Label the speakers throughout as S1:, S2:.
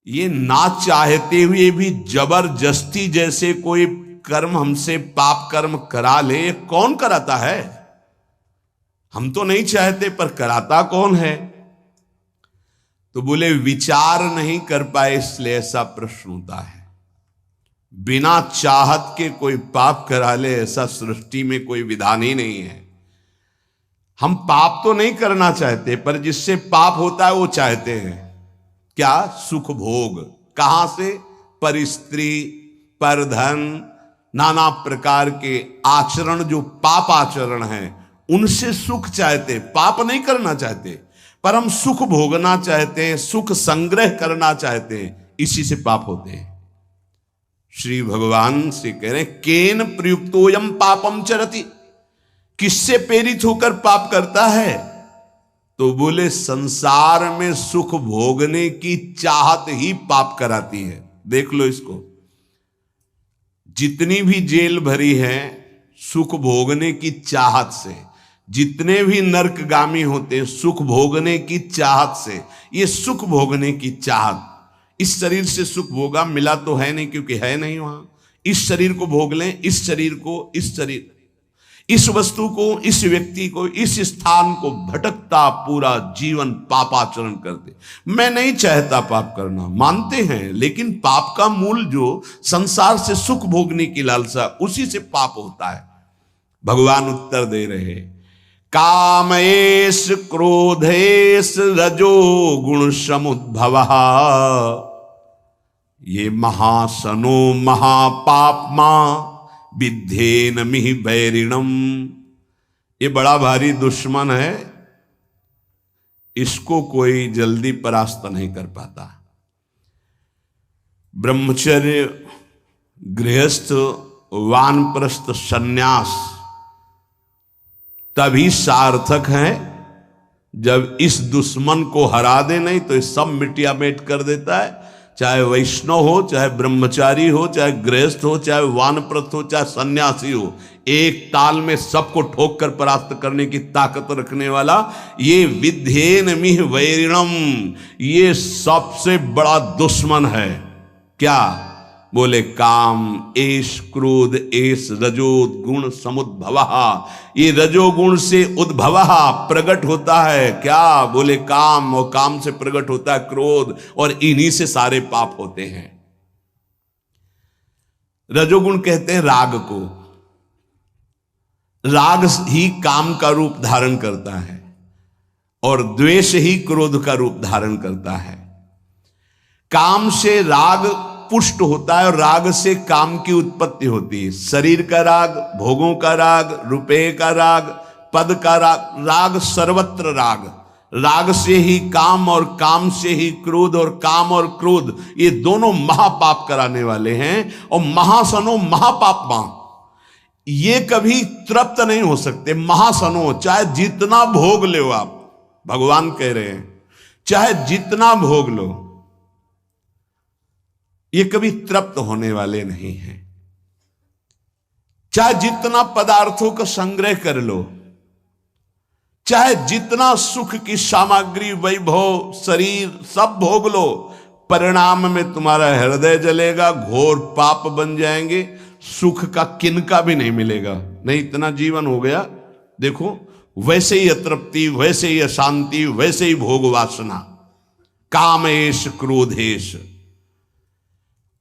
S1: ये ना चाहते हुए भी जबरदस्ती जैसे कोई कर्म हमसे पाप कर्म करा ले, ये कौन कराता है? हम तो नहीं चाहते पर कराता कौन है? तो बोले विचार नहीं कर पाए इसलिए ऐसा प्रश्न होता है। बिना चाहत के कोई पाप करा ले ऐसा सृष्टि में कोई विधान ही नहीं है। हम पाप तो नहीं करना चाहते पर जिससे पाप होता है वो चाहते हैं। क्या? सुख भोग। कहां से? पर स्त्री, पर धन, नाना प्रकार के आचरण जो पाप आचरण हैं उनसे सुख चाहते, पाप नहीं करना चाहते पर हम सुख भोगना चाहते हैं, सुख संग्रह करना चाहते हैं, इसी से पाप होते हैं। श्री भगवान से कह रहे हैं केन प्रयुक्तोयम पापम चरति, किससे प्रेरित होकर पाप करता है? तो बोले संसार में सुख भोगने की चाहत ही पाप कराती है। देख लो इसको, जितनी भी जेल भरी है सुख भोगने की चाहत से, जितने भी नरकगामी होते सुख भोगने की चाहत से। ये सुख भोगने की चाहत, इस शरीर से सुख भोगा मिला तो है नहीं क्योंकि है नहीं वहां। इस शरीर को भोग लें, इस शरीर को, इस शरीर, इस वस्तु को, इस व्यक्ति को, इस स्थान को भटकता पूरा जीवन पापाचरण करते। मैं नहीं चाहता पाप करना, मानते हैं, लेकिन पाप का मूल जो संसार से सुख भोगने की लालसा, उसी से पाप होता है। भगवान उत्तर दे रहे कामेश क्रोधेश रजो गुण समुद्भवः ये महासनो महापापमा विद्धेन मिहि वैरिणम। ये बड़ा भारी दुश्मन है, इसको कोई जल्दी परास्त नहीं कर पाता। ब्रह्मचर्य, गृहस्थ, वानप्रस्थ, सन्यास तभी सार्थक है जब इस दुश्मन को हरा दे, नहीं तो सब मिटिया मेट कर देता है। चाहे वैष्णव हो, चाहे ब्रह्मचारी हो, चाहे गृहस्थ हो, चाहे वानप्रस्थ हो, चाहे सन्यासी हो, एक ताल में सबको ठोक कर परास्त करने की ताकत रखने वाला ये विद्धेन मिह वैरिणम, ये सबसे बड़ा दुश्मन है। क्या? बोले काम एष क्रोध एष रजोद गुण समुद्भवः, ये रजोगुण से उद्भवः प्रकट होता है। क्या? बोले काम, और काम से प्रकट होता है क्रोध, और इन्हीं से सारे पाप होते हैं। रजोगुण कहते हैं राग को, राग ही काम का रूप धारण करता है और द्वेष ही क्रोध का रूप धारण करता है। काम से राग पुष्ट होता है और राग से काम की उत्पत्ति होती है। शरीर का राग, भोगों का राग, रुपए का राग, पद का राग, राग सर्वत्र राग। राग से ही काम और काम से ही क्रोध, और काम और क्रोध ये दोनों महापाप कराने वाले हैं। और महासनो महापापमा, ये कभी तृप्त नहीं हो सकते। महासनो, चाहे जितना भोग लो आप, भगवान कह रहे हैं चाहे जितना भोग लो, ये कभी तृप्त होने वाले नहीं हैं। चाहे जितना पदार्थों का संग्रह कर लो, चाहे जितना सुख की सामग्री, वैभव, शरीर सब भोग लो, परिणाम में तुम्हारा हृदय जलेगा, घोर पाप बन जाएंगे, सुख का किनका भी नहीं मिलेगा। नहीं, इतना जीवन हो गया, देखो वैसे ही अतृप्ति, वैसे ही अशांति, वैसे ही भोग वासना। कामेश क्रोधेश,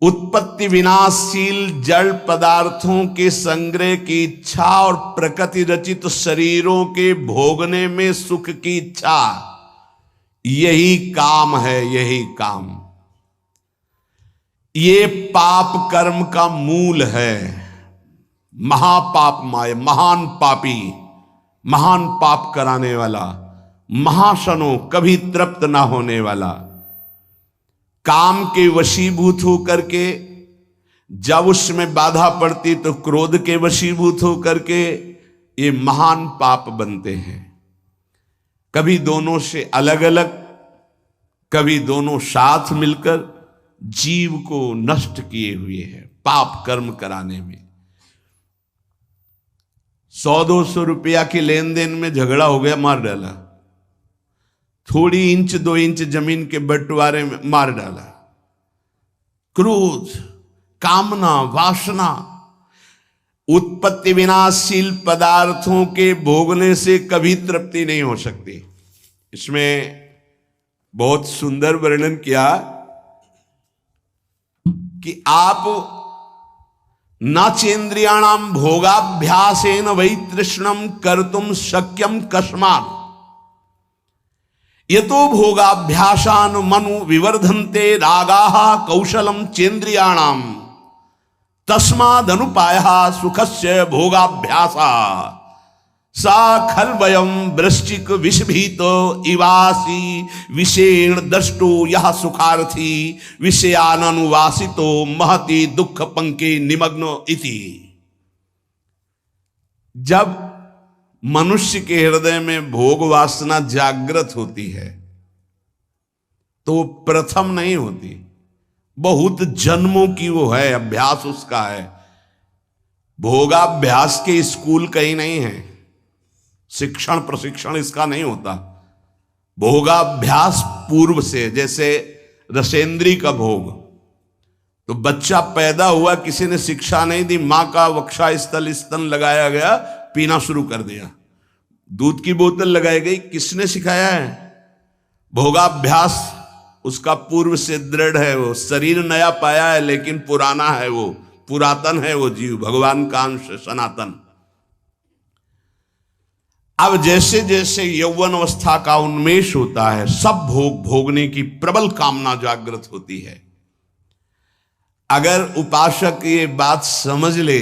S1: उत्पत्ति विनाशशील जड़ पदार्थों के संग्रह की इच्छा और प्रकृति रचित शरीरों के भोगने में सुख की इच्छा, यही काम है, यही काम। ये पाप कर्म का मूल है। महापाप माय, महान पापी, महान पाप कराने वाला, महाशनो, कभी तृप्त ना होने वाला, काम के वशीभूत होकर के, जब उसमें बाधा पड़ती तो क्रोध के वशीभूत होकर के ये महान पाप बनते हैं। कभी दोनों से अलग अलग, कभी दोनों साथ मिलकर जीव को नष्ट किए हुए हैं पाप कर्म कराने में। 100-200 रुपया के लेन देन में झगड़ा हो गया, मार डाला। थोड़ी इंच 2 इंच जमीन के बंटवारे में मार डाला। क्रोध, कामना, वासना, उत्पत्ति विनाशील पदार्थों के भोगने से कभी तृप्ति नहीं हो सकती। इसमें बहुत सुंदर वर्णन किया कि आप नाचेन्द्रियाणाम भोगाभ्यासेन वै तृष्णम कर्तुम शक्यम कस्मात् यतो भोगाभ्यासान मनु विवर्धन्ते रागाः कौशलम चेन्द्रियाणाम तस्मादनुपायः सुखस्य भोगाभ्यासा सा खल्वयम वृश्चिक विषभीत इवासी विषेण दष्टो यह सुखार्थी विषयानुवासितो महति दुख पंके निमग्न इति। जब मनुष्य के हृदय में भोग वासना जागृत होती है तो प्रथम नहीं होती, बहुत जन्मों की वो है, अभ्यास उसका है। भोगाभ्यास के स्कूल कहीं नहीं है, शिक्षण प्रशिक्षण इसका नहीं होता। भोगाभ्यास पूर्व से, जैसे रसेंद्री का भोग, तो बच्चा पैदा हुआ, किसी ने शिक्षा नहीं दी, मां का वक्षा स्थल स्तन लगाया गया, पीना शुरू कर दिया, दूध की बोतल लगाई गई, किसने सिखाया है? भोगाभ्यास उसका पूर्व से दृढ़ है। वो शरीर नया पाया है लेकिन पुराना है, वो पुरातन है, वो जीव भगवान का अंश सनातन। अब जैसे जैसे यौवन अवस्था का उन्मेष होता है, सब भोग भोगने की प्रबल कामना जागृत होती है। अगर उपासक ये बात समझ ले,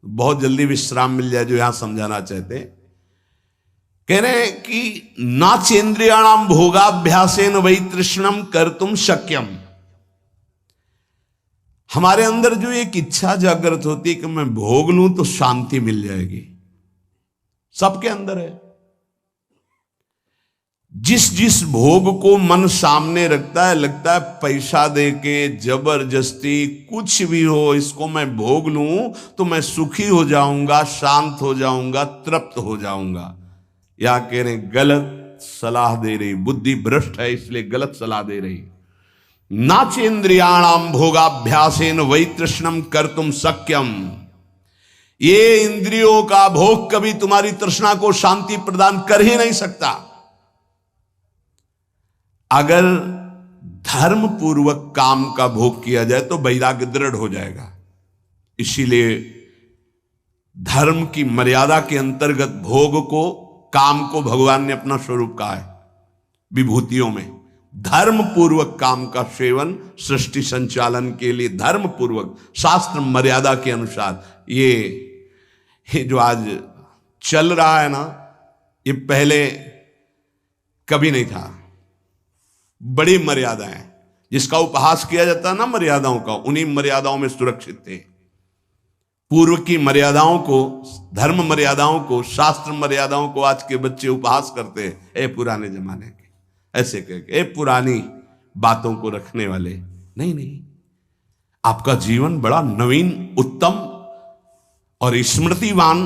S1: बहुत जल्दी विश्राम मिल जाए, जो यहां समझाना चाहते हैं। कह रहे हैं कि नाचेन्द्रियाणाम भोगाभ्यासेन वै तृष्णम कर्तुम शक्यम। हमारे अंदर जो एक इच्छा जागृत होती है कि मैं भोग लूं तो शांति मिल जाएगी, सबके अंदर है। जिस जिस भोग को मन सामने रखता है, लगता है पैसा देके जबरदस्ती कुछ भी हो, इसको मैं भोग लूं तो मैं सुखी हो जाऊंगा, शांत हो जाऊंगा, तृप्त हो जाऊंगा। या कह रहे गलत सलाह दे रही, बुद्धि भ्रष्ट है इसलिए गलत सलाह दे रही। नाचेन्द्रियाणाम भोगाभ्यासेन वै तृष्णम कर्तुम शक्यम। ये इंद्रियों का भोग कभी तुम्हारी तृष्णा को शांति प्रदान कर ही नहीं सकता। अगर धर्म पूर्वक काम का भोग किया जाए तो वैराग्य दृढ़ हो जाएगा। इसीलिए धर्म की मर्यादा के अंतर्गत भोग को, काम को भगवान ने अपना स्वरूप कहा है विभूतियों में। धर्म पूर्वक काम का सेवन सृष्टि संचालन के लिए धर्म पूर्वक, शास्त्र मर्यादा के अनुसार। ये जो आज चल रहा है ना, ये पहले कभी नहीं था। बड़ी मर्यादाएं, जिसका उपहास किया जाता है ना मर्यादाओं का, उन्हीं मर्यादाओं में सुरक्षित थे। पूर्व की मर्यादाओं को, धर्म मर्यादाओं को, शास्त्र मर्यादाओं को आज के बच्चे उपहास करते हैं। ए पुराने जमाने के, ऐसे करके, ए पुरानी बातों को रखने वाले। नहीं नहीं, आपका जीवन बड़ा नवीन, उत्तम और स्मृतिवान,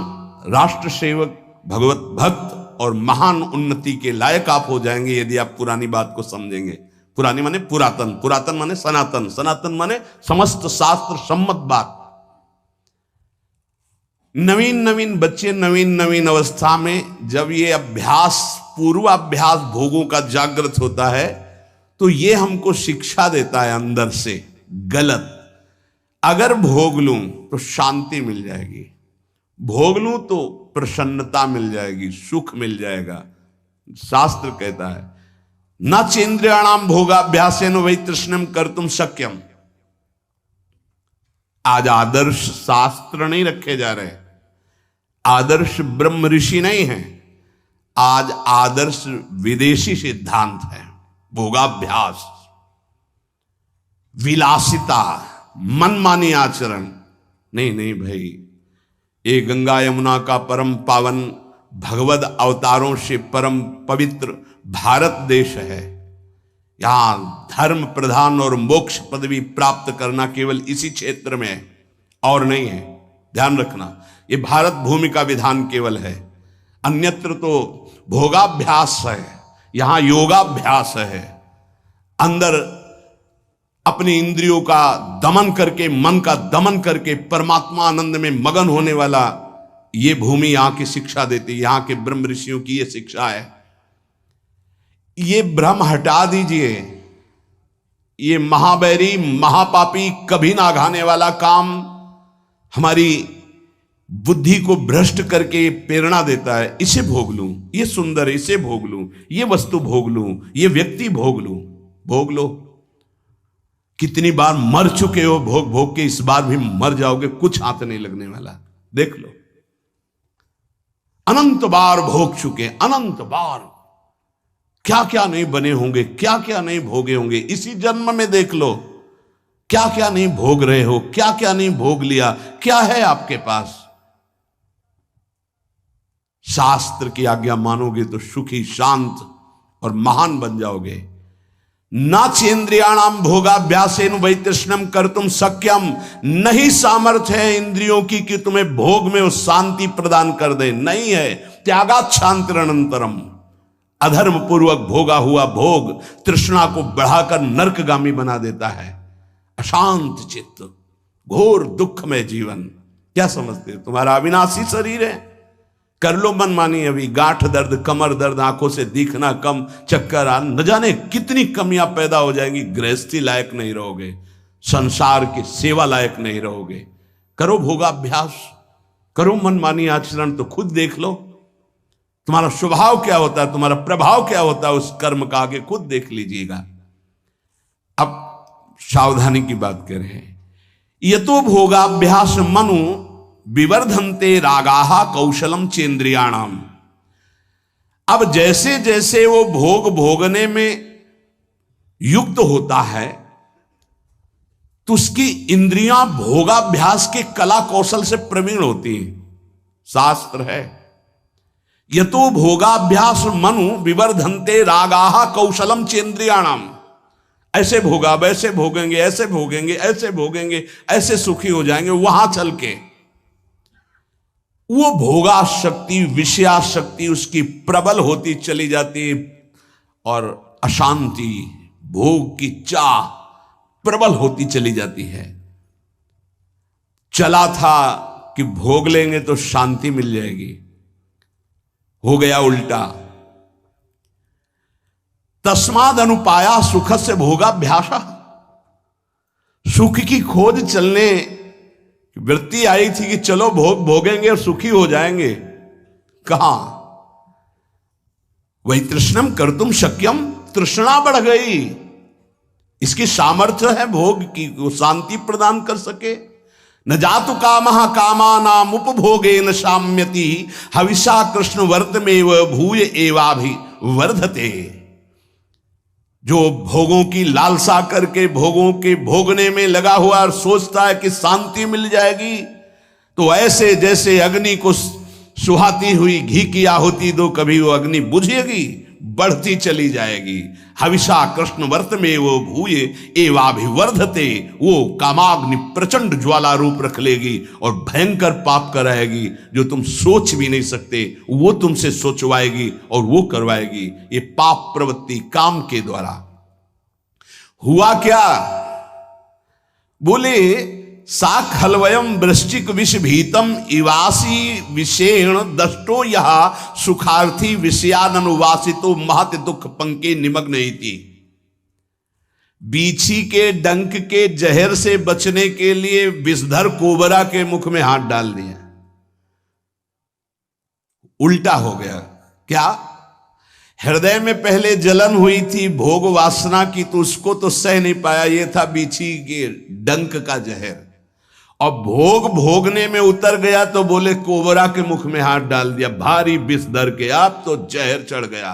S1: राष्ट्र सेवक, भगवत भक्त और महान उन्नति के लायक आप हो जाएंगे यदि आप पुरानी बात को समझेंगे। पुरानी माने पुरातन, पुरातन माने सनातन, सनातन माने समस्त शास्त्र सम्मत बात। नवीन नवीन बच्चे नवीन नवीन अवस्था में जब ये अभ्यास, पूर्वाभ्यास भोगों का जागृत होता है तो ये हमको शिक्षा देता है अंदर से, गलत। अगर भोग लूं तो शांति मिल जाएगी, भोग लूं तो प्रसन्नता मिल जाएगी, सुख मिल जाएगा। शास्त्र कहता है न चेन्द्रियाणाम भोगाभ्यासेन वै तृष्णम कर्तुम शक्यम। आज आदर्श शास्त्र नहीं रखे जा रहे, आदर्श ब्रह्म ऋषि नहीं है, आज आदर्श विदेशी सिद्धांत है। भोगाभ्यास, विलासिता, मनमानी आचरण। नहीं नहीं भाई, ये गंगा यमुना का परम पावन, भगवद अवतारों से परम पवित्र भारत देश है। यहां धर्म प्रधान और मोक्ष पदवी प्राप्त करना केवल इसी क्षेत्र में है और नहीं है, ध्यान रखना। ये भारत भूमि का विधान केवल है, अन्यत्र तो भोगाभ्यास है, यहां योगाभ्यास है। अंदर अपनी इंद्रियों का दमन करके, मन का दमन करके परमात्मा आनंद में मगन होने वाला, ये भूमि यहां की शिक्षा देती, यहां के ब्रह्म ऋषियों की ये शिक्षा है। ये भ्रम हटा दीजिए, ये महाबैरी महापापी कभी ना घाने वाला काम हमारी बुद्धि को भ्रष्ट करके प्रेरणा देता है। इसे भोग लूं, ये सुंदर, इसे भोग लूं, ये वस्तु भोग लूं, ये व्यक्ति भोग लूं। भोग लो। कितनी बार मर चुके हो भोग भोग के, इस बार भी मर जाओगे, कुछ हाथ नहीं लगने वाला। देख लो, अनंत बार भोग चुके, अनंत बार क्या क्या नहीं बने होंगे, क्या क्या नहीं भोगे होंगे। इसी जन्म में देख लो क्या क्या नहीं भोग रहे हो, क्या क्या नहीं भोग लिया। क्या है आपके पास? शास्त्र की आज्ञा मानोगे तो सुखी, शांत और महान बन जाओगे। ना चेन्द्रियाणाम भोगाभ्यासेन वैतृष्णम कर्तुम शक्यम। नहीं सामर्थ्य है इंद्रियों की कि तुम्हें भोग में वो शांति प्रदान कर दे, नहीं है। त्यागात् शांतिरनंतरम। अधर्म पूर्वक भोगा हुआ भोग तृष्णा को बढ़ाकर नरकगामी बना देता है। अशांत चित्त, घोर दुख में जीवन। क्या समझते हो? तुम्हारा अविनाशी शरीर है, कर लो मनमानी। अभी गांठ दर्द, कमर दर्द, आंखों से दिखना कम, चक्कर आ, न जाने कितनी कमियां पैदा हो जाएंगी। गृहस्थी लायक नहीं रहोगे, संसार की सेवा लायक नहीं रहोगे। करो भोगाभ्यास, करो मनमानी आचरण, तो खुद देख लो तुम्हारा स्वभाव क्या होता है, तुम्हारा प्रभाव क्या होता है उस कर्म का। आगे खुद देख लीजिएगा। अब सावधानी की बात करें। यतो भोगाभ्यास मनु विवर्धन्ते रागाहा कौशलम चेन्द्रियाणाम। अब जैसे जैसे वो भोग भोगने में युक्त होता है तो उसकी इंद्रियां भोगाभ्यास के कला कौशल से प्रवीण होती हैं। शास्त्र है, यतो भोगाभ्यास मनु विवर्धन्ते रागाहा कौशलम चेन्द्रियाणाम। ऐसे भोगा, वैसे भोगेंगे, ऐसे भोगेंगे, ऐसे भोगेंगे, ऐसे सुखी हो जाएंगे। वहां चल के वो भोगा शक्ति, विषया शक्ति उसकी प्रबल होती चली जाती और अशांति, भोग की चाह प्रबल होती चली जाती है। चला था कि भोग लेंगे तो शांति मिल जाएगी, हो गया उल्टा। तस्माद अनुपाया सुख से भोगाभ्यासा। सुख की खोज चलने वृत्ति आई थी कि चलो भोग भोगेंगे और सुखी हो जाएंगे। कहां? वही तृष्णम कर्तुम शक्यम। तृष्णा बढ़ गई, इसकी सामर्थ्य है भोग की, वो शांति प्रदान कर सके। न जातु कामः कामानाम उपभोगेन शाम्यति हविषा कृष्ण वर्तमेव भूय एवाभिवर्धते। जो भोगों की लालसा करके भोगों के भोगने में लगा हुआ और सोचता है कि शांति मिल जाएगी, तो ऐसे जैसे अग्नि को सुहाती हुई घी की आहुति दो, कभी वो अग्नि बुझेगी, बढ़ती चली जाएगी। हविषा कृष्ण वर्तमेव भूय एवाभिवर्धते। वो कामाग्नि प्रचंड ज्वाला रूप रख लेगी और भयंकर पाप कराएगी। जो तुम सोच भी नहीं सकते वो तुमसे सोचवाएगी और वो करवाएगी। ये पाप प्रवृत्ति काम के द्वारा। हुआ क्या? बोले सा खलवयम वृश्चिक विष भीतम इवासी विषेण दष्टो यह सुखार्थी विषयानुवासितो महत दुख पंके निमग्न इति। बीछी के डंक के जहर से बचने के लिए विषधर कोबरा के मुख में हाथ डाल दिया। उल्टा हो गया। क्या? हृदय में पहले जलन हुई थी भोग वासना की, तो उसको तो सह नहीं पाया। ये था बीछी के डंक का जहर। और भोग भोगने में उतर गया तो बोले कोबरा के मुख में हाथ डाल दिया, भारी विष धर के। आप तो जहर चढ़ गया।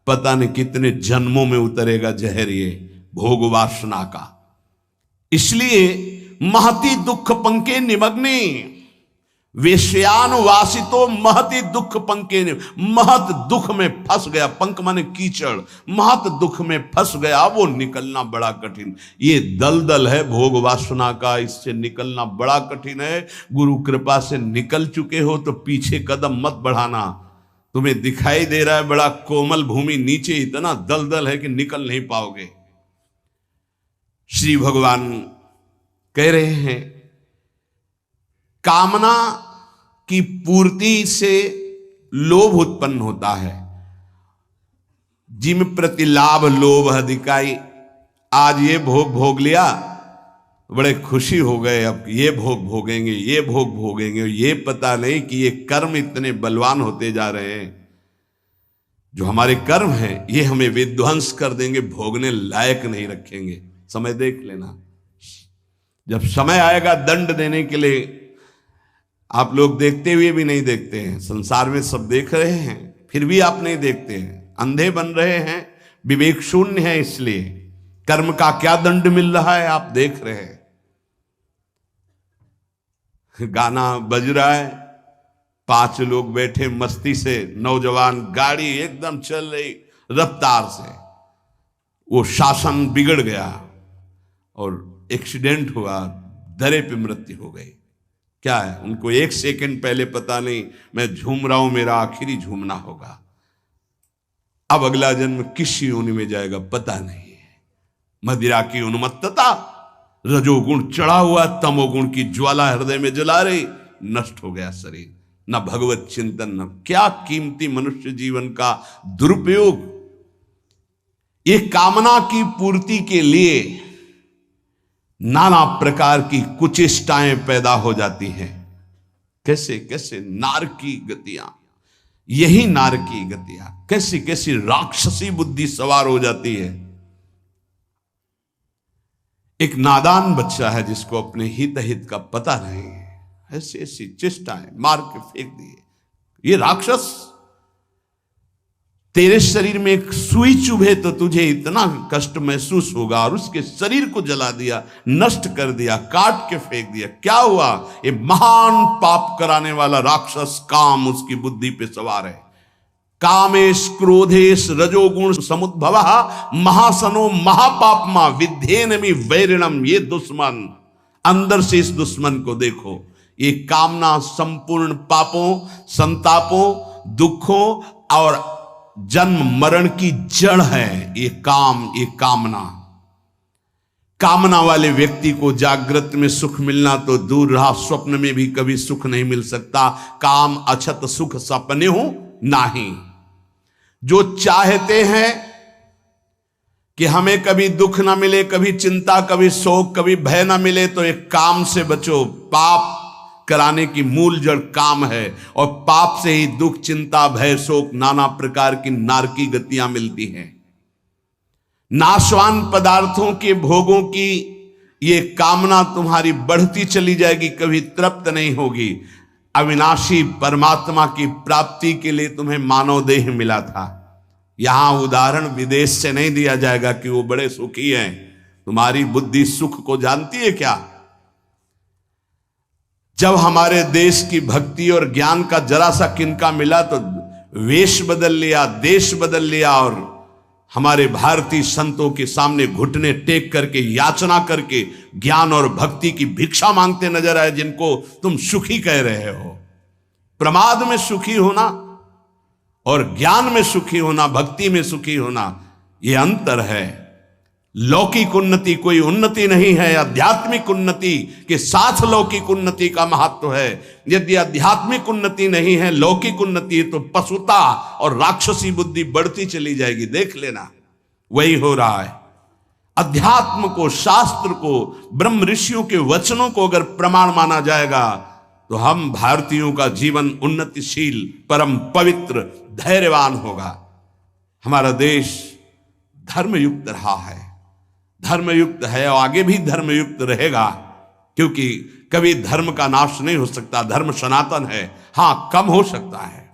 S1: पता नहीं कितने जन्मों में उतरेगा जहर ये भोग वासना का। इसलिए महती दुख पंके निमग्ने वेश्यानुवासितो महति दुख पंके। महत दुख में फंस गया। पंक माने कीचड़। महत दुख में फंस गया, वो निकलना बड़ा कठिन। ये दलदल है भोग वासना का, इससे निकलना बड़ा कठिन है। गुरु कृपा से निकल चुके हो तो पीछे कदम मत बढ़ाना। तुम्हें दिखाई दे रहा है बड़ा कोमल भूमि, नीचे इतना दलदल है कि निकल नहीं पाओगे। श्री भगवान कह रहे हैं कामना की पूर्ति से लोभ उत्पन्न होता है। जिम प्रति लाभ लोभ अधिकाई। आज ये भोग भोग लिया, बड़े खुशी हो गए, अब ये भोग भोगेंगे, ये भोग भोगेंगे। ये पता नहीं कि ये कर्म इतने बलवान होते जा रहे हैं। जो हमारे कर्म हैं ये हमें विध्वंस कर देंगे, भोगने लायक नहीं रखेंगे। समय देख लेना, जब समय आएगा दंड देने के लिए, आप लोग देखते हुए भी नहीं देखते हैं। संसार में सब देख रहे हैं, फिर भी आप नहीं देखते हैं, अंधे बन रहे हैं, विवेक शून्य है। इसलिए कर्म का क्या दंड मिल रहा है आप देख रहे हैं। गाना बज रहा है, 5 लोग बैठे मस्ती से, नौजवान, गाड़ी एकदम चल रही रफ्तार से, वो शासन बिगड़ गया और एक्सीडेंट हुआ, दरे पे मृत्यु हो गई। क्या है, उनको 1 सेकंड पहले पता नहीं मैं झूम रहा हूं, मेरा आखिरी झूमना होगा, अब अगला जन्म किस योनि में जाएगा पता नहीं है। मदिरा की उन्मत्तता, रजोगुण चढ़ा हुआ, तमोगुण की ज्वाला हृदय में जला रही, नष्ट हो गया शरीर। न भगवत चिंतन, न क्या कीमती मनुष्य जीवन का दुरुपयोग। ये कामना की पूर्ति के लिए नाना प्रकार की कुचेष्टाएं पैदा हो जाती हैं। कैसे कैसे नार की गतियां, यही नार की गतियां, कैसी कैसी राक्षसी बुद्धि सवार हो जाती है। एक नादान बच्चा है जिसको अपने हित हित का पता नहीं है, ऐसी ऐसी चेष्टाएं मार के फेंक दिए। ये राक्षस, तेरे शरीर में एक सुई चुभे तो तुझे इतना कष्ट महसूस होगा, और उसके शरीर को जला दिया, नष्ट कर दिया, काट के फेंक दिया। क्या हुआ, ये महान पाप कराने वाला राक्षस काम उसकी बुद्धि पे सवार है। कामेश क्रोधेश रजोगुण समुद्भव महासनो महापापमा विध्येनमि वैरिणम। ये दुश्मन, अंदर से इस दुश्मन को देखो। ये कामना संपूर्ण पापों, संतापों, दुखों और जन्म मरण की जड़ है। ये काम, ये कामना। कामना वाले व्यक्ति को जागृत में सुख मिलना तो दूर रहा, स्वप्न में भी कभी सुख नहीं मिल सकता। काम अछत सुख सपने हो नहीं। जो चाहते हैं कि हमें कभी दुख ना मिले, कभी चिंता, कभी शोक, कभी भय ना मिले, तो एक काम से बचो। पाप कराने की मूल जड़ काम है, और पाप से ही दुख, चिंता, भय, शोक, नाना प्रकार की नारकी गतियां मिलती हैं। नाशवान पदार्थों के भोगों की ये कामना तुम्हारी बढ़ती चली जाएगी, कभी तृप्त नहीं होगी। अविनाशी परमात्मा की प्राप्ति के लिए तुम्हें मानव देह मिला था। यहां उदाहरण विदेश से नहीं दिया जाएगा कि वो बड़े सुखी हैं। तुम्हारी बुद्धि सुख को जानती है क्या? जब हमारे देश की भक्ति और ज्ञान का जरा सा किनका मिला तो वेश बदल लिया, देश बदल लिया, और हमारे भारतीय संतों के सामने घुटने टेक करके, याचना करके ज्ञान और भक्ति की भिक्षा मांगते नजर आए, जिनको तुम सुखी कह रहे हो। प्रमाद में सुखी होना और ज्ञान में सुखी होना, भक्ति में सुखी होना, यह अंतर है। लौकिक उन्नति कोई उन्नति नहीं है। आध्यात्मिक उन्नति के साथ लौकिक उन्नति का महत्व है। यदि आध्यात्मिक उन्नति नहीं है, लौकिक उन्नति है, तो पशुता और राक्षसी बुद्धि बढ़ती चली जाएगी। देख लेना, वही हो रहा है। अध्यात्म को, शास्त्र को, ब्रह्म ऋषियों के वचनों को अगर प्रमाण माना जाएगा तो हम भारतीयों का जीवन उन्नतिशील, परम पवित्र, धैर्यवान होगा। हमारा देश धर्मयुक्त रहा है, धर्मयुक्त है और आगे भी धर्मयुक्त रहेगा, क्योंकि कभी धर्म का नाश नहीं हो सकता। धर्म सनातन है। हां, कम हो सकता है,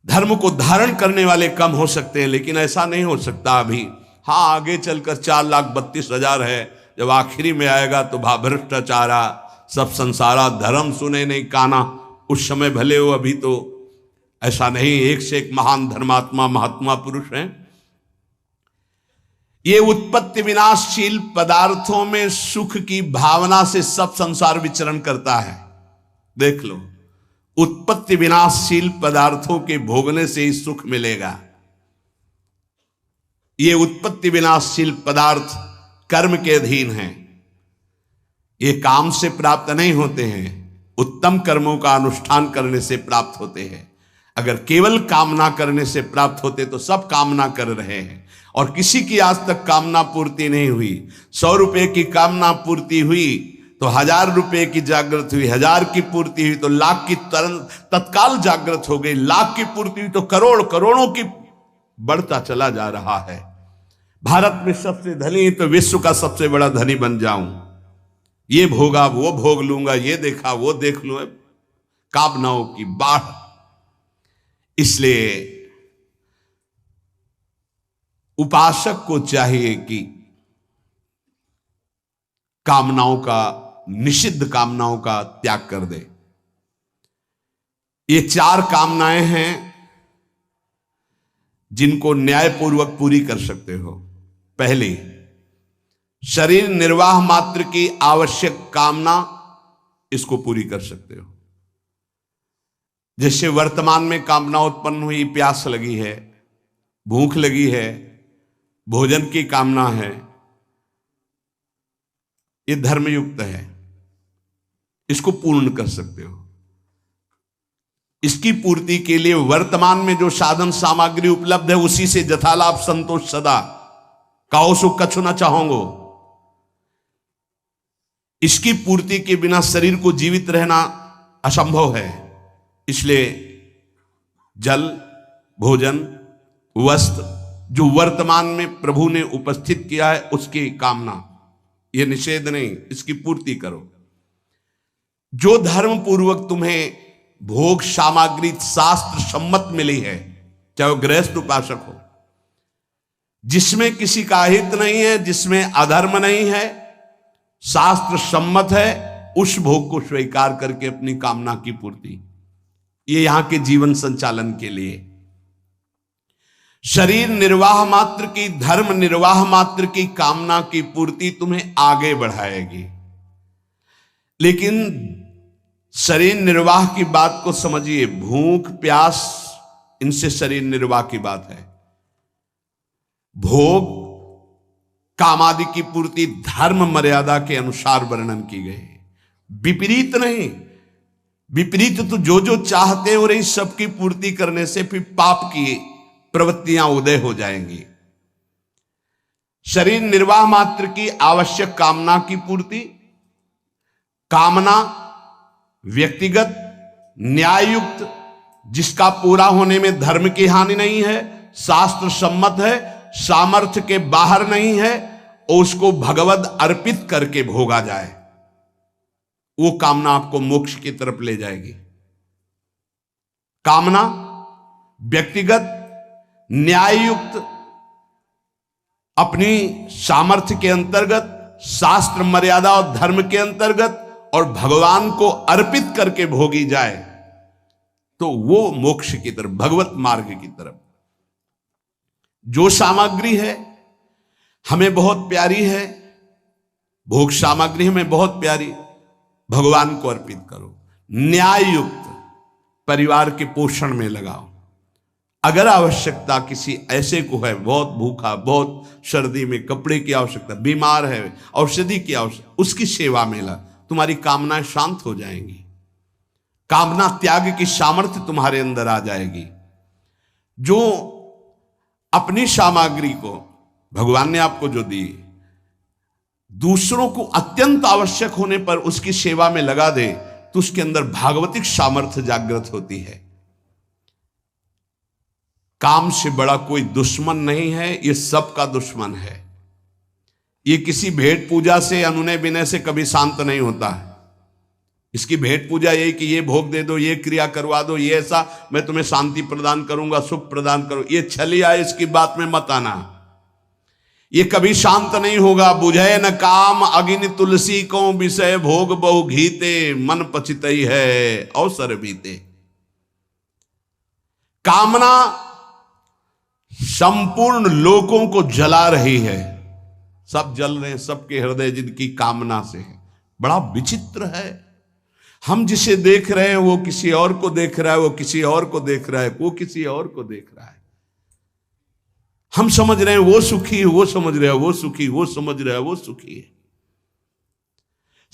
S1: धर्म को धारण करने वाले कम हो सकते हैं, लेकिन ऐसा नहीं हो सकता अभी। हां, आगे चलकर 4,32,000 है, जब आखिरी में आएगा तो भ्रष्टाचारा सब संसारा, धर्म सुने नहीं काना, उस समय भले हो, अभी तो ऐसा नहीं। एक से एक महान धर्मात्मा, महात्मा पुरुष हैं। ये उत्पत्ति विनाशशील पदार्थों में सुख की भावना से सब संसार विचरण करता है। देख लो, उत्पत्ति विनाशशील पदार्थों के भोगने से ही सुख मिलेगा। ये उत्पत्ति विनाशशील पदार्थ कर्म के अधीन हैं। ये काम से प्राप्त नहीं होते हैं, उत्तम कर्मों का अनुष्ठान करने से प्राप्त होते हैं। अगर केवल कामना करने से प्राप्त होते तो सब कामना कर रहे हैं और किसी की आज तक कामना पूर्ति नहीं हुई। 100 रुपए की कामना पूर्ति हुई तो 1000 रुपए की जागृत हुई, 1000 की पूर्ति हुई तो लाख की तत्काल जागृत हो गई, लाख की पूर्ति हुई तो करोड़, करोड़ों की बढ़ता चला जा रहा है। भारत में सबसे धनी तो विश्व का सबसे बड़ा धनी बन जाऊं, ये भोगा वो भोग लूंगा, ये देखा वो देख लूं, कामनाओं की बाढ़। इसलिए उपासक को चाहिए कि कामनाओं का, निषिद्ध कामनाओं का त्याग कर दे। ये 4 कामनाएं हैं जिनको न्यायपूर्वक पूरी कर सकते हो। पहली, शरीर निर्वाह मात्र की आवश्यक कामना, इसको पूरी कर सकते हो। जैसे वर्तमान में कामना उत्पन्न हुई, प्यास लगी है, भूख लगी है, भोजन की कामना है, ये धर्मयुक्त है, इसको पूर्ण कर सकते हो। इसकी पूर्ति के लिए वर्तमान में जो साधन सामग्री उपलब्ध है उसी से जथालाभ संतोष सदा, काओ सुख कछु न चाहोगो। इसकी पूर्ति के बिना शरीर को जीवित रहना असंभव है। इसलिए जल, भोजन, वस्त्र जो वर्तमान में प्रभु ने उपस्थित किया है उसकी कामना, यह निषेध नहीं, इसकी पूर्ति करो। जो धर्म पूर्वक तुम्हें भोग सामग्री शास्त्र सम्मत मिली है, चाहे वो गृहस्थ उपासक हो, जिसमें किसी का हित नहीं है, जिसमें अधर्म नहीं है, शास्त्र सम्मत है, उस भोग को स्वीकार करके अपनी कामना की पूर्ति, ये यहां के जीवन संचालन के लिए। शरीर निर्वाह मात्र की, धर्म निर्वाह मात्र की कामना की पूर्ति तुम्हें आगे बढ़ाएगी। लेकिन शरीर निर्वाह की बात को समझिए, भूख प्यास इनसे शरीर निर्वाह की बात है। भोग कामादि की पूर्ति धर्म मर्यादा के अनुसार वर्णन की गई, विपरीत नहीं। विपरीत तो जो जो चाहते हैं और इन सबकी पूर्ति करने से फिर पाप की प्रवृत्तियां उदय हो जाएंगी। शरीर निर्वाह मात्र की आवश्यक कामना की पूर्ति, कामना व्यक्तिगत न्याययुक्त, जिसका पूरा होने में धर्म की हानि नहीं है, शास्त्र सम्मत है, सामर्थ्य के बाहर नहीं है, और उसको भगवद अर्पित करके भोगा जाए, वो कामना आपको मोक्ष की तरफ ले जाएगी। कामना व्यक्तिगत न्याययुक्त, अपनी सामर्थ्य के अंतर्गत, शास्त्र मर्यादा और धर्म के अंतर्गत, और भगवान को अर्पित करके भोगी जाए, तो वो मोक्ष की तरफ, भगवत मार्ग की तरफ। जो सामग्री है हमें बहुत प्यारी है, भोग सामग्री हमें बहुत प्यारी, भगवान को अर्पित करो। न्याययुक्त परिवार के पोषण में लगाओ। अगर आवश्यकता किसी ऐसे को है, बहुत भूखा, बहुत सर्दी में कपड़े की आवश्यकता, बीमार है, औषधि की आवश्यकता, उसकी सेवा में लगा, तुम्हारी कामनाएं शांत हो जाएंगी, कामना त्याग की सामर्थ्य तुम्हारे अंदर आ जाएगी। जो अपनी सामग्री को भगवान ने आपको जो दी, दूसरों को अत्यंत आवश्यक होने पर उसकी सेवा में लगा दे, तो उसके अंदर भागवतिक सामर्थ्य जागृत होती है। काम से बड़ा कोई दुश्मन नहीं है, ये सबका दुश्मन है। ये किसी भेंट पूजा से, अनुनय विनय से कभी शांत नहीं होता है। इसकी भेंट पूजा यही कि ये भोग दे दो, ये क्रिया करवा दो, ये ऐसा, मैं तुम्हें शांति प्रदान करूंगा, सुख प्रदान करूं, ये छलिया, इसकी बात में मत आना। ये कभी शांत नहीं होगा। बुझे न काम अग्नि तुलसी को, विषय भोग बहु घीते, मन पचितई है अवसर बीते। कामना संपूर्ण लोकों को जला रही है, सब जल रहे हैं, सबके हृदय जिनकी कामना से है। बड़ा विचित्र है, हम जिसे देख रहे हैं वो किसी और को देख रहा है, वो किसी और को देख रहा है, वो किसी और को देख रहा है। हम समझ रहे हैं वो सुखी है, वो समझ रहे हैं वो सुखी, वो समझ रहे हैं वो सुखी है।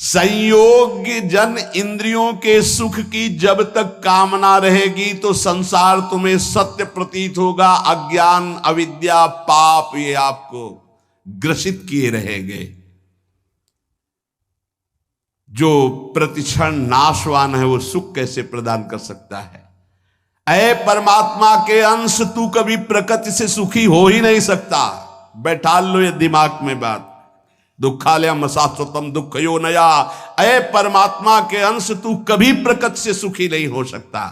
S1: संयोग्य जन इंद्रियों के सुख की जब तक कामना रहेगी तो संसार तुम्हें सत्य प्रतीत होगा। अज्ञान, अविद्या, पाप ये आपको ग्रसित किए रहेंगे। जो प्रतिक्षण नाशवान है वो सुख कैसे प्रदान कर सकता है? ऐ परमात्मा के अंश, तू कभी प्रकृति से सुखी हो ही नहीं सकता। बैठा लो ये दिमाग में बात। दुखालयम शाश्वतम दुखयो नया। ऐ परमात्मा के अंश, तू कभी प्रकृति से सुखी नहीं हो सकता।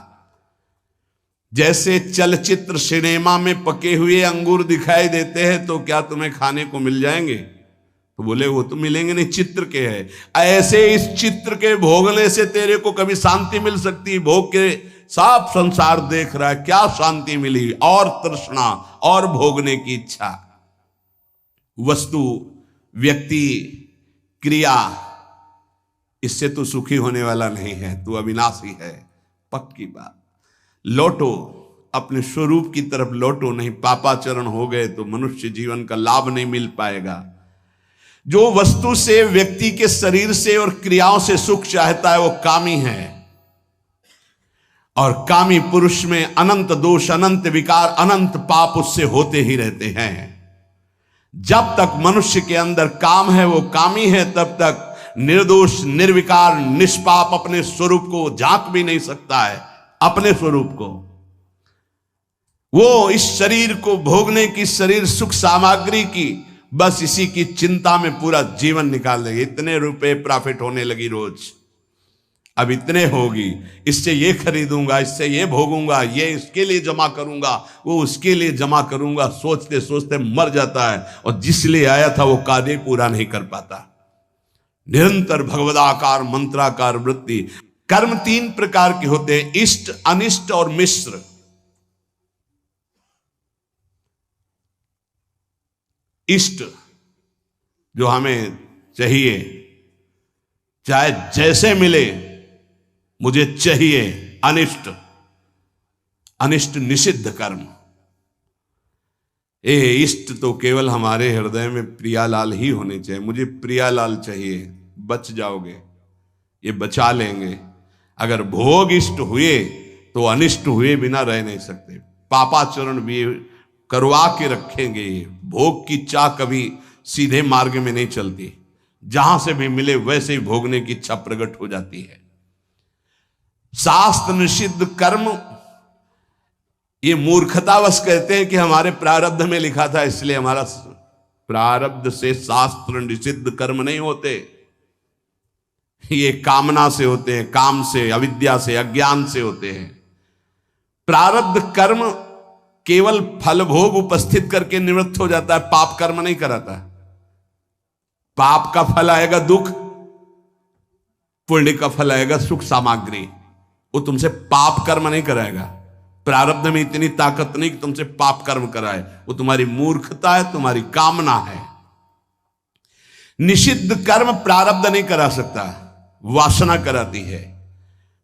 S1: जैसे चलचित्र सिनेमा में पके हुए अंगूर दिखाई देते हैं तो क्या तुम्हें खाने को मिल जाएंगे? तो बोले वो तो मिलेंगे नहीं, चित्र के है। ऐसे इस चित्र के भोगने से तेरे को कभी शांति मिल सकती? भोग के साफ संसार देख रहा है, क्या शांति मिली? और तृष्णा और भोगने की इच्छा। वस्तु, व्यक्ति, क्रिया, इससे तो सुखी होने वाला नहीं है, तू अविनाशी है, पक्की बात। लौटो, अपने स्वरूप की तरफ लौटो, नहीं पापाचरण हो गए तो मनुष्य जीवन का लाभ नहीं मिल पाएगा। जो वस्तु से, व्यक्ति के शरीर से और क्रियाओं से सुख चाहता है वो कामी है। और कामी पुरुष में अनंत दोष, अनंत विकार, अनंत पाप उससे होते ही रहते हैं। जब तक मनुष्य के अंदर काम है वो कामी है, तब तक निर्दोष, निर्विकार, निष्पाप अपने स्वरूप को झांक भी नहीं सकता है। अपने स्वरूप को वो इस शरीर को भोगने की, शरीर सुख सामग्री की, बस इसी की चिंता में पूरा जीवन निकाल देगी। इतने रुपए प्रॉफिट होने लगी रोज, अब इतने होगी, इससे ये खरीदूंगा, इससे ये भोगूंगा, ये इसके लिए जमा करूंगा, वो उसके लिए जमा करूंगा। सोचते सोचते मर जाता है और जिस लिए आया था वो कार्य पूरा नहीं कर पाता। निरंतर भगवदाकार मंत्राकार वृत्ति। कर्म तीन प्रकार के होते हैं, इष्ट, अनिष्ट और मिश्र। इष्ट जो हमें चाहिए, चाहे जैसे मिले मुझे चाहिए। अनिष्ट, अनिष्ट निषिद्ध कर्म। इष्ट तो केवल हमारे हृदय में प्रियालाल ही होने चाहिए। मुझे प्रियालाल चाहिए, बच जाओगे, ये बचा लेंगे। अगर भोग इष्ट हुए तो अनिष्ट हुए बिना रह नहीं सकते। पापाचरण भी करवा के रखेंगे। भोग की चाह कभी सीधे मार्ग में नहीं चलती, जहां से भी मिले वैसे ही भोगने की इच्छा प्रकट हो जाती है। शास्त्र निषिद्ध कर्म, ये मूर्खतावश कहते हैं कि हमारे प्रारब्ध में लिखा था इसलिए हमारा। प्रारब्ध से शास्त्र निषिद्ध कर्म नहीं होते, ये कामना से होते हैं, काम से, अविद्या से, अज्ञान से होते हैं। प्रारब्ध कर्म केवल फल भोग उपस्थित करके निवृत्त हो जाता है, पाप कर्म नहीं कराता। पाप का फल आएगा दुख, पुण्य का फल आएगा सुख सामग्री। वो तुमसे पाप कर्म नहीं कराएगा। प्रारब्ध में इतनी ताकत नहीं कि तुमसे पाप कर्म कराए, वो तुम्हारी मूर्खता है, तुम्हारी कामना है। निषिद्ध कर्म प्रारब्ध नहीं करा सकता, वासना कराती है।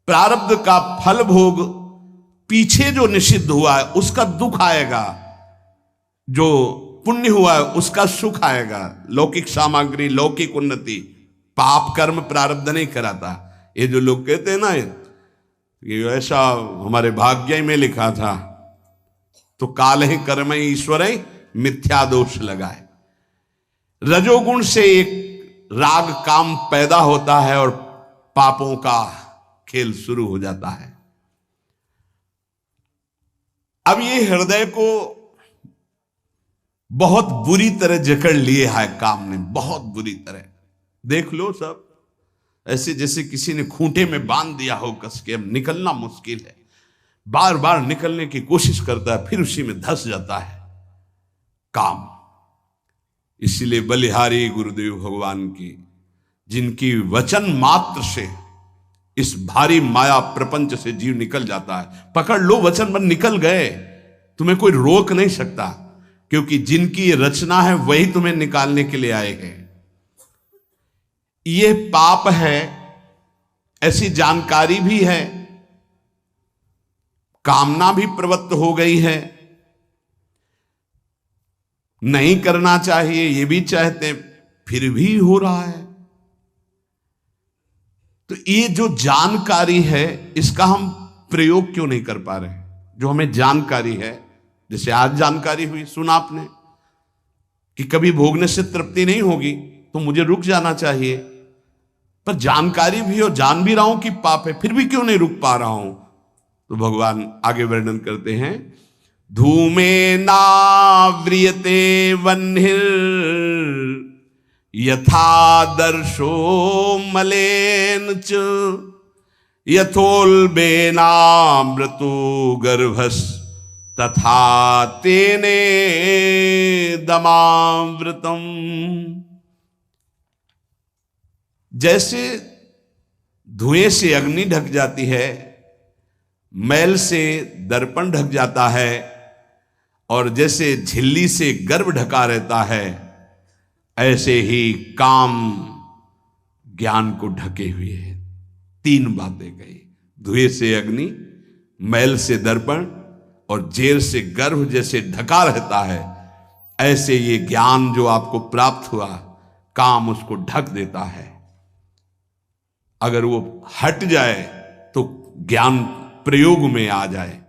S1: प्रारब्ध का फल भोग पीछे जो निषिद्ध हुआ है उसका दुख आएगा, जो पुण्य हुआ है उसका सुख आएगा, लौकिक सामग्री, लौकिक उन्नति। पाप कर्म प्रारब्ध नहीं कराता। ये जो लोग कहते हैं ना कि ऐसा हमारे भाग्य में लिखा था, तो काल ही कर्म ईश्वर मिथ्या दोष लगाए। रजोगुण से एक राग काम पैदा होता है और पापों का खेल शुरू हो जाता है। अब ये हृदय को बहुत बुरी तरह जकड़ लिए है काम ने, बहुत बुरी तरह। देख लो सब ऐसे जैसे किसी ने खूंटे में बांध दिया हो कस के। अब निकलना मुश्किल है, बार बार निकलने की कोशिश करता है, फिर उसी में धंस जाता है काम। इसीलिए बलिहारी गुरुदेव भगवान की, जिनकी वचन मात्र से इस भारी माया प्रपंच से जीव निकल जाता है। पकड़ लो वचन पर, निकल गए, तुम्हें कोई रोक नहीं सकता, क्योंकि जिनकी ये रचना है वही तुम्हें निकालने के लिए आए हैं। ये पाप है ऐसी जानकारी भी है, कामना भी प्रवृत्त हो गई है। नहीं करना चाहिए ये भी चाहते हैं, फिर भी हो रहा है। तो ये जो जानकारी है इसका हम प्रयोग क्यों नहीं कर पा रहे? जो हमें जानकारी है, जैसे आज जानकारी हुई, सुना आपने कि कभी भोगने से तृप्ति नहीं होगी तो मुझे रुक जाना चाहिए, पर जानकारी भी और जान भी रहा हूं कि पाप है, फिर भी क्यों नहीं रुक पा रहा हूं? तो भगवान आगे वर्णन करते हैं, धूमे नाव्रियते वह्निर यथा दर्शो मलेन च यथोल्बेनामृतो गर्भस तथा तेने दमावृतम। जैसे धुएं से अग्नि ढक जाती है, मैल से दर्पण ढक जाता है, और जैसे झिल्ली से गर्भ ढका रहता है, ऐसे ही काम ज्ञान को ढके हुए है। तीन बातें कही, धुएं से अग्नि, मैल से दर्पण और जेर से गर्भ जैसे ढका रहता है, ऐसे ये ज्ञान जो आपको प्राप्त हुआ, काम उसको ढक देता है। अगर वो हट जाए तो ज्ञान प्रयोग में आ जाए,